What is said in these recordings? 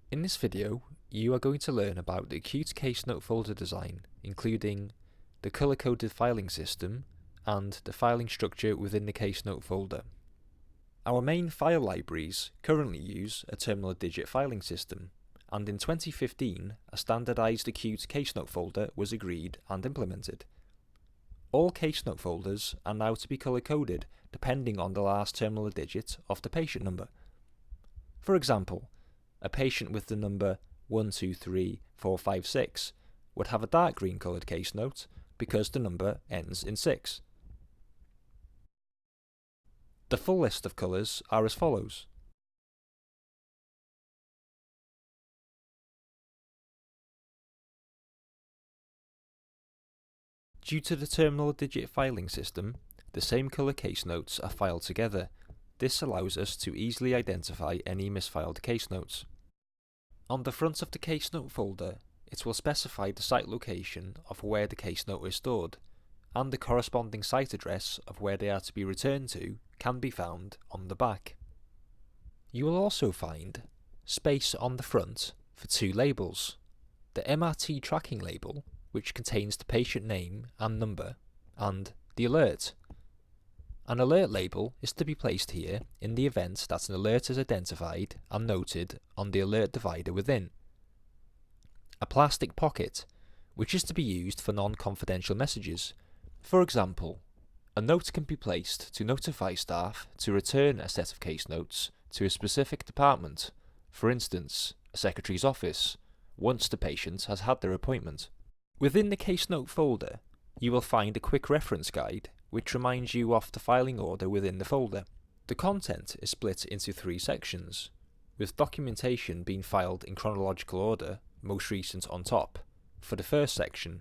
In this video, you are going to learn about the acute Casenote folder design, including the color-coded filing system and the filing structure within the Casenote folder. Our main file libraries currently use a terminal digit filing system, and in 2015 a standardized acute Casenote folder was agreed and implemented. All Casenote folders are now to be color-coded depending on the last terminal digit of the patient number. For example, a patient with the number 123456 would have a dark green coloured Casenote because the number ends in 6. The full list of colours are as follows. Due to the terminal digit filing system, the same colour Casenotes are filed together. This allows us to easily identify any misfiled Casenotes. On the front of the Casenote folder, it will specify the site location of where the Casenote is stored, and the corresponding site address of where they are to be returned to can be found on the back. You will also find space on the front for 2 labels: the MRT tracking label, which contains the patient name and number, and the alert. An alert label is to be placed here in the event that an alert is identified and noted on the alert divider within. A plastic pocket, which is to be used for non-confidential messages. For example, a note can be placed to notify staff to return a set of Casenotes to a specific department, for instance, a secretary's office, once the patient has had their appointment. Within the Casenote folder, you will find a quick reference guide which reminds you of the filing order within the folder. The content is split into 3 sections, with documentation being filed in chronological order, most recent on top, for the first section.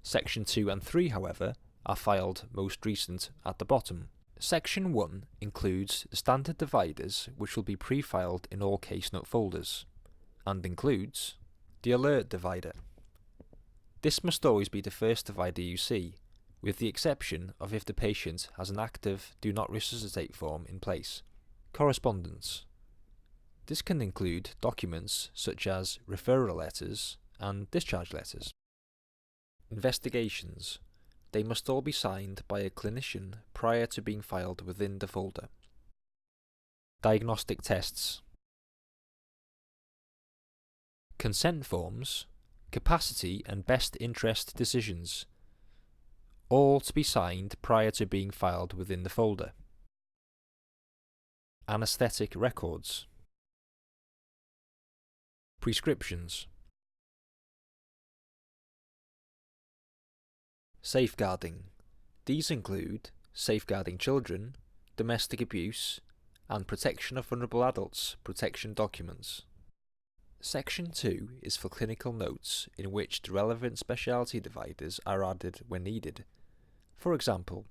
Section 2 and 3, however, are filed most recent at the bottom. Section 1 includes the standard dividers which will be pre-filed in all Casenote folders, and includes the alert divider. This must always be the first divider you see, with the exception of if the patient has an active Do Not Resuscitate form in place. Correspondence. This can include documents such as referral letters and discharge letters. Investigations. They must all be signed by a clinician prior to being filed within the folder. Diagnostic tests. Consent forms, capacity and best interest decisions, all to be signed prior to being filed within the folder. Anesthetic records. Prescriptions. Safeguarding. These include safeguarding children, domestic abuse, and protection of vulnerable adults protection documents. Section 2 is for clinical notes in which the relevant specialty dividers are added when needed. For example,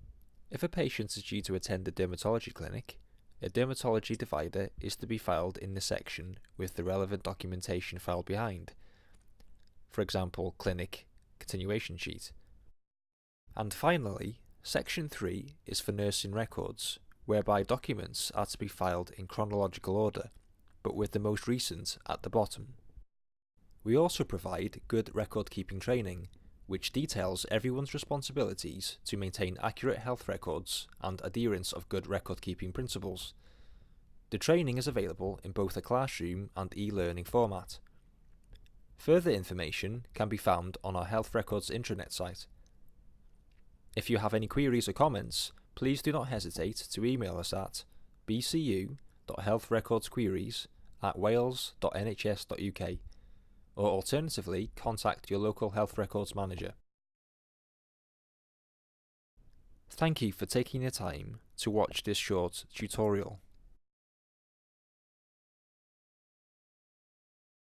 if a patient is due to attend a dermatology clinic, a dermatology divider is to be filed in the section with the relevant documentation filed behind. For example, clinic continuation sheet. And finally, Section 3 is for nursing records, whereby documents are to be filed in chronological order, but with the most recent at the bottom. We also provide good record-keeping training, which details everyone's responsibilities to maintain accurate health records and adherence of good record-keeping principles. The training is available in both a classroom and e-learning format. Further information can be found on our Health Records intranet site. If you have any queries or comments, please do not hesitate to email us at bcu.healthrecordsqueries@wales.nhs.uk, or alternatively contact your local health records manager. Thank you for taking the time to watch this short tutorial.